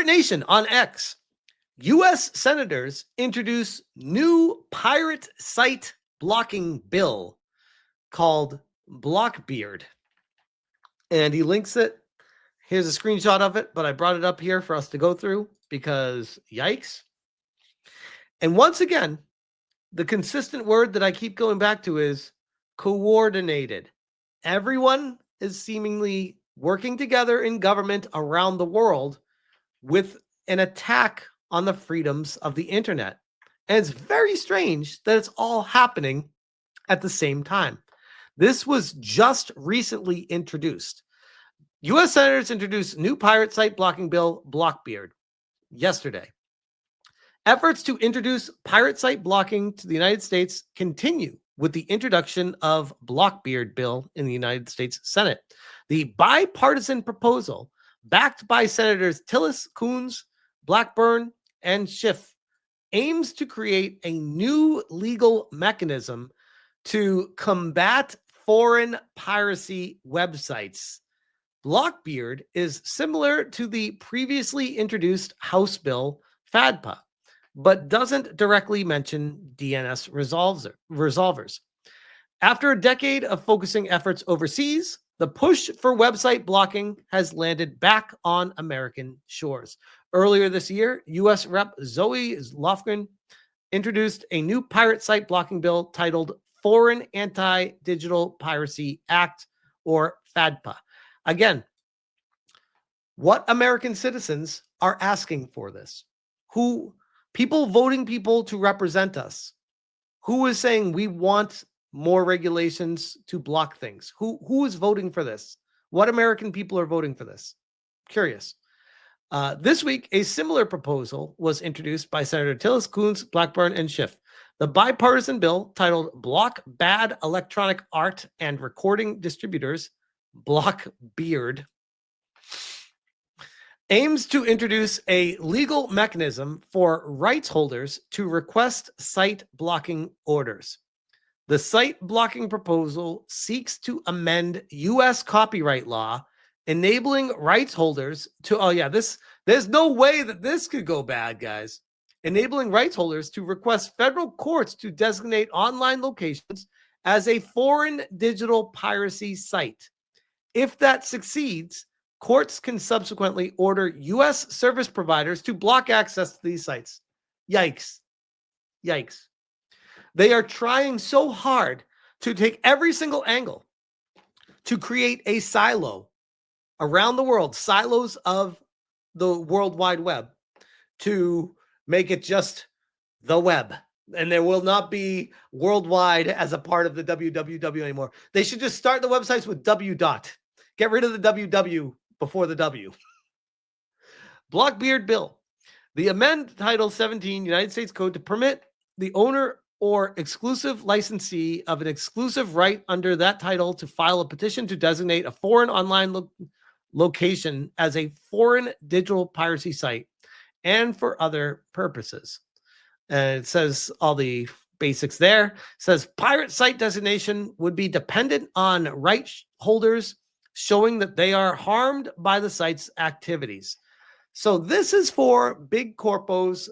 Pirate Nation on X. U.S. senators introduce new pirate site blocking bill called Blockbeard. And he links it. Here's a screenshot of it, but I brought it up here for us to go through because yikes. And once again, the consistent word that I keep going back to is coordinated. Everyone is seemingly working together in government around the world with an attack on the freedoms of the internet. And it's very strange that it's all happening at the same time. This was just recently introduced. U.S. senators introduced new pirate site blocking bill, Blockbeard, yesterday. Efforts to introduce pirate site blocking to the United States continue with the introduction of Blockbeard bill in the United States Senate. The bipartisan proposal, backed by Senators Tillis, Coons, Blackburn, and Schiff, aims to create a new legal mechanism to combat foreign piracy websites. Blockbeard is similar to the previously introduced House bill FADPA, but doesn't directly mention DNS resolvers. After a decade of focusing efforts overseas, the push for website blocking has landed back on American shores. Earlier this year, U.S. Rep. Zoe Lofgren introduced a new pirate site blocking bill titled Foreign Anti-Digital Piracy Act, or FADPA. Again, what American citizens are asking for this? People voting people to represent us. Who is saying we want more regulations to block things? Who is voting for this? What American people are voting for this? Curious. This week, a similar proposal was introduced by Senator Tillis, Coons, Blackburn, and Schiff. The bipartisan bill, titled Block Bad Electronic Art and Recording Distributors, Blockbeard, aims to introduce a legal mechanism for rights holders to request site blocking orders. The site blocking proposal seeks to amend U.S. copyright law, enabling rights holders to, there's no way that this could go bad, guys. Enabling rights holders to request federal courts to designate online locations as a foreign digital piracy site. If that succeeds, courts can subsequently order U.S. service providers to block access to these sites. Yikes. Yikes. They are trying so hard to take every single angle to create a silo around the world, silos of the World Wide Web, to make it just the web. And there will not be worldwide as a part of the www anymore. They should just start the websites with w dot. Get rid of the www before the W. Blockbeard bill. The amend Title 17 United States Code to permit the owner or exclusive licensee of an exclusive right under that title to file a petition to designate a foreign online location as a foreign digital piracy site and for other purposes. And it says all the basics there. It says pirate site designation would be dependent on rights holders showing that they are harmed by the site's activities. So this is for big corpos,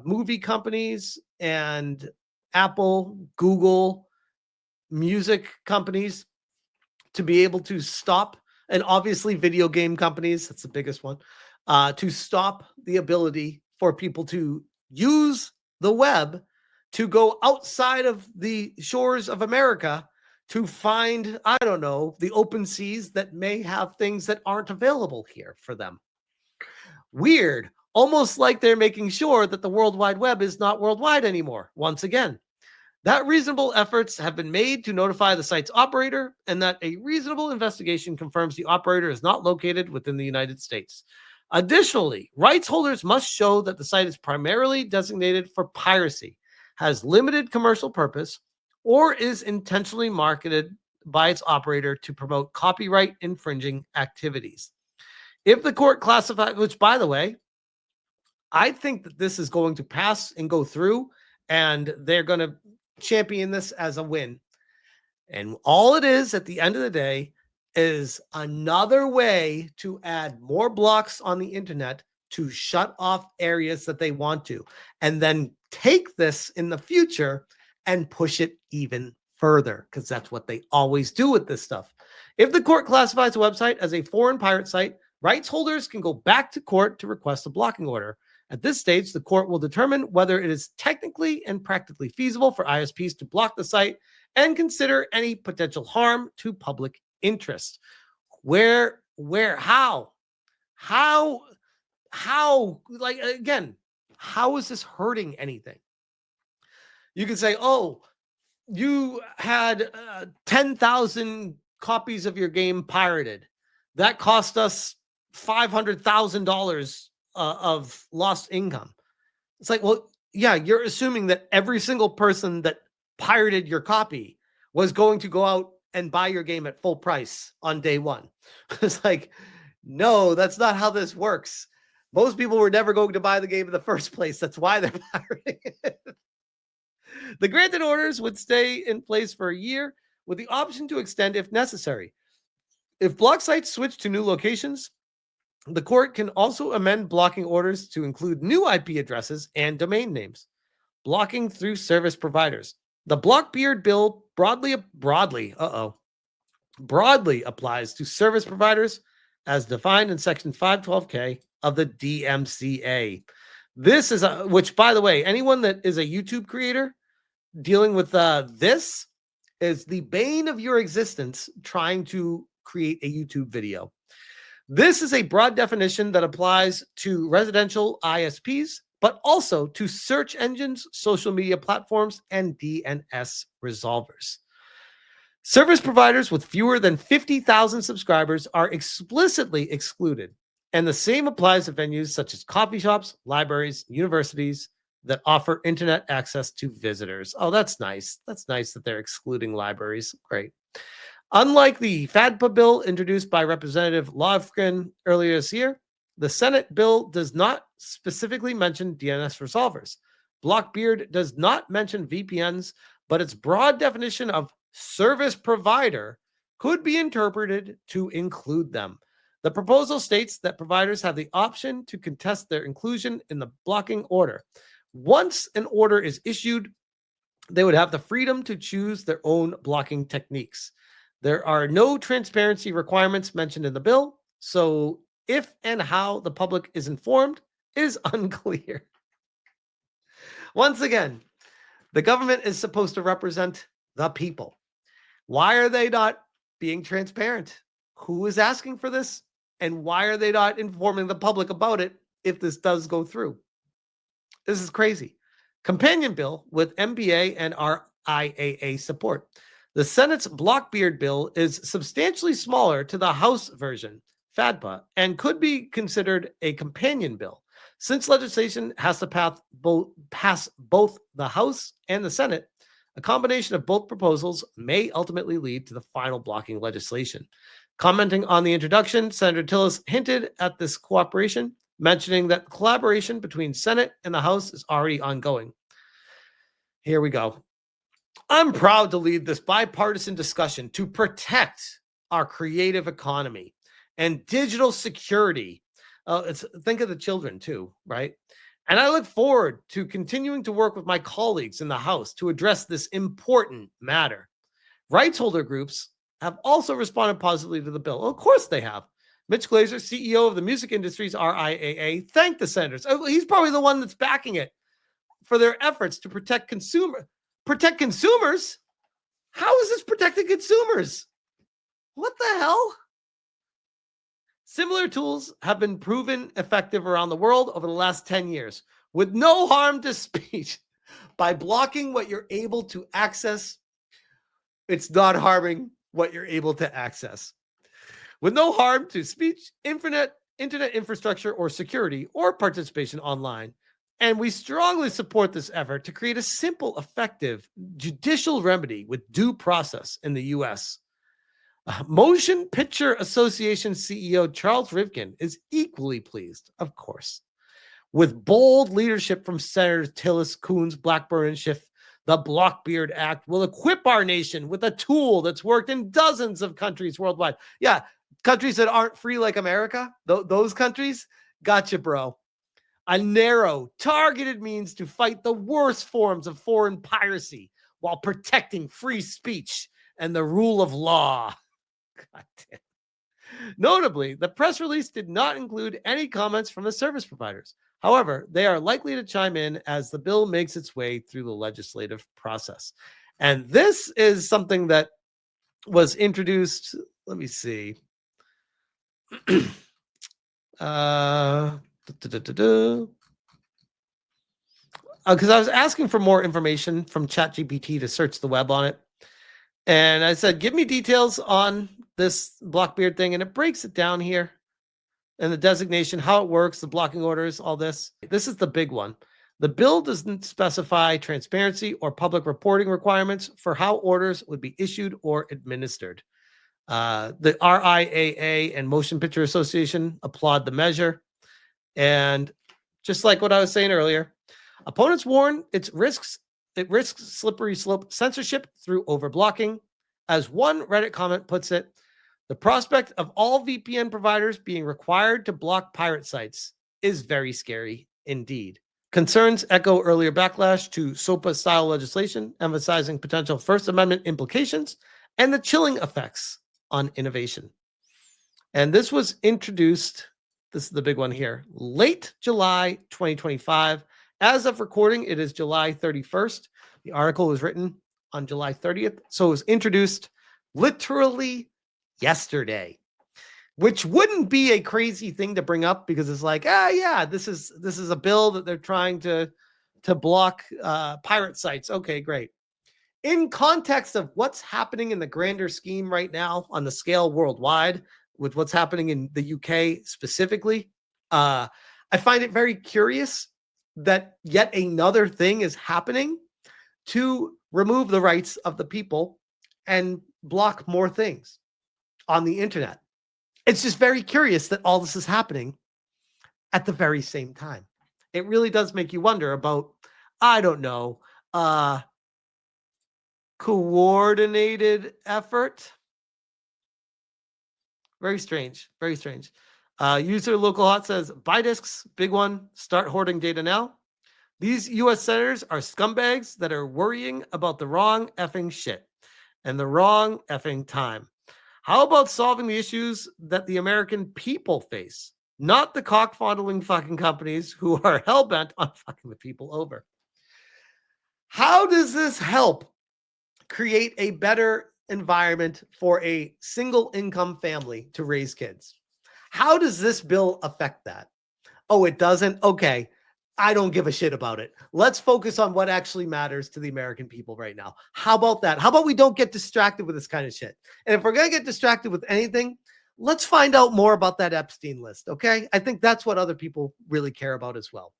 movie companies, and Apple, Google, music companies to be able to stop, and obviously video game companies, that's the biggest one, to stop the ability for people to use the web to go outside of the shores of America to find, I don't know, the open seas that may have things that aren't available here for them. Weird. Almost like they're making sure that the World Wide Web is not worldwide anymore. Once again, that reasonable efforts have been made to notify the site's operator, and that a reasonable investigation confirms the operator is not located within the United States. Additionally, rights holders must show that the site is primarily designated for piracy, has limited commercial purpose, or is intentionally marketed by its operator to promote copyright infringing activities. If the court classifies, which by the way, I think that this is going to pass and go through, and they're going to champion this as a win. And all it is at the end of the day is another way to add more blocks on the internet to shut off areas that they want to, and then take this in the future and push it even further, because that's what they always do with this stuff. If the court classifies a website as a foreign pirate site, rights holders can go back to court to request a blocking order. At this stage, the court will determine whether it is technically and practically feasible for ISPs to block the site and consider any potential harm to public interest. How, like, again, how is this hurting anything? You can say, oh, you had 10,000 copies of your game pirated. That cost us $500,000 of lost income. It's like, well, yeah, you're assuming that every single person that pirated your copy was going to go out and buy your game at full price on day one. It's like, no, that's not how this works. Most people were never going to buy the game in the first place. That's why they're pirating it. The granted orders would stay in place for a year with the option to extend if necessary. If block sites switch to new locations, the court can also amend blocking orders to include new IP addresses and domain names. Blocking through service providers. The Blockbeard bill broadly applies to service providers as defined in Section 512K of the DMCA. This is which, by the way, anyone that is a YouTube creator dealing with this is the bane of your existence trying to create a YouTube video. This is a broad definition that applies to residential ISPs, but also to search engines, social media platforms, and DNS resolvers. Service providers with fewer than 50,000 subscribers are explicitly excluded, and the same applies to venues such as coffee shops, libraries, universities that offer internet access to visitors. Oh, that's nice. That's nice that they're excluding libraries. Great. Unlike the FADPA bill introduced by Representative Lofgren earlier this year, the Senate bill does not specifically mention DNS resolvers. Blockbeard does not mention VPNs, but its broad definition of service provider could be interpreted to include them. The proposal states that providers have the option to contest their inclusion in the blocking order. Once an order is issued, they would have the freedom to choose their own blocking techniques. There are no transparency requirements mentioned in the bill, so if and how the public is informed is unclear. Once again, the government is supposed to represent the people. Why are they not being transparent? Who is asking for this? And why are they not informing the public about it if this does go through? This is crazy. Companion bill with MBA and RIAA support. The Senate's Blockbeard bill is substantially smaller to the House version, FADPA, and could be considered a companion bill. Since legislation has to pass both the House and the Senate, a combination of both proposals may ultimately lead to the final blocking legislation. Commenting on the introduction, Senator Tillis hinted at this cooperation, mentioning that collaboration between Senate and the House is already ongoing. Here we go. I'm proud to lead this bipartisan discussion to protect our creative economy and digital security. Think of the children too, right? And I look forward to continuing to work with my colleagues in the House to address this important matter. Rights holder groups have also responded positively to the bill. Well, of course they have. Mitch Glazer, CEO of the music industry's RIAA, thanked the senators. He's probably the one that's backing it for their efforts to protect consumers. How is this protecting consumers? What the hell? Similar tools have been proven effective around the world over the last 10 years with no harm to speech. By blocking what you're able to access, it's not harming what you're able to access. With no harm to speech, internet infrastructure, or security, or participation online. And we strongly support this effort to create a simple, effective judicial remedy with due process in the U.S. Motion Picture Association CEO Charles Rivkin is equally pleased, of course. With bold leadership from Senators Tillis, Coons, Blackburn, and Schiff, the Blockbeard Act will equip our nation with a tool that's worked in dozens of countries worldwide. Yeah, countries that aren't free like America, those countries, Gotcha, bro. A narrow, targeted means to fight the worst forms of foreign piracy while protecting free speech and the rule of law. God damn. Notably, the press release did not include any comments from the service providers. However, they are likely to chime in as the bill makes its way through the legislative process. And this is something that was introduced. Let me see. Because I was asking for more information from ChatGPT to search the web on it. And I said, give me details on this Blockbeard thing. And it breaks it down here. And the designation, how it works, the blocking orders, all this. This is the big one. The bill doesn't specify transparency or public reporting requirements for how orders would be issued or administered. The RIAA and Motion Picture Association applaud the measure. And just like what I was saying earlier, opponents warn it risks slippery slope censorship through overblocking. As one Reddit comment puts it, the prospect of all VPN providers being required to block pirate sites is very scary indeed. Concerns echo earlier backlash to SOPA-style legislation, emphasizing potential First Amendment implications and the chilling effects on innovation. And this was introduced, this is the big one here, late July 2025. As of recording, it is July 31st. The article was written on July 30th. So it was introduced literally yesterday, which wouldn't be a crazy thing to bring up because it's like, this is a bill that they're trying to block pirate sites. Okay, great. In context of what's happening in the grander scheme right now on the scale worldwide, with what's happening in the UK specifically, I find it very curious that yet another thing is happening to remove the rights of the people and block more things on the internet. It's just very curious that all this is happening at the very same time. It really does make you wonder about, I don't know, coordinated effort. Very strange. Very strange. User Local Hot says, buy discs, big one, start hoarding data now. These U.S. senators are scumbags that are worrying about the wrong effing shit and the wrong effing time. How about solving the issues that the American people face, not the cock-fondling fucking companies who are hell-bent on fucking the people over? How does this help create a better environment for a single income family to raise kids? How does this bill affect that? Oh, it doesn't? Okay. I don't give a shit about it. Let's focus on what actually matters to the American people right now. How about that? How about we don't get distracted with this kind of shit? And if we're going to get distracted with anything, let's find out more about that Epstein list, okay? I think that's what other people really care about as well.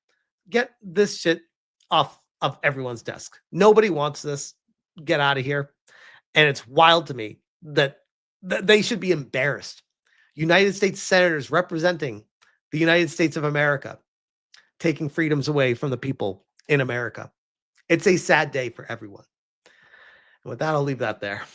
Get this shit off of everyone's desk. Nobody wants this. Get out of here. And it's wild to me that they should be embarrassed. United States senators representing the United States of America taking freedoms away from the people in America. It's a sad day for everyone. And with that, I'll leave that there.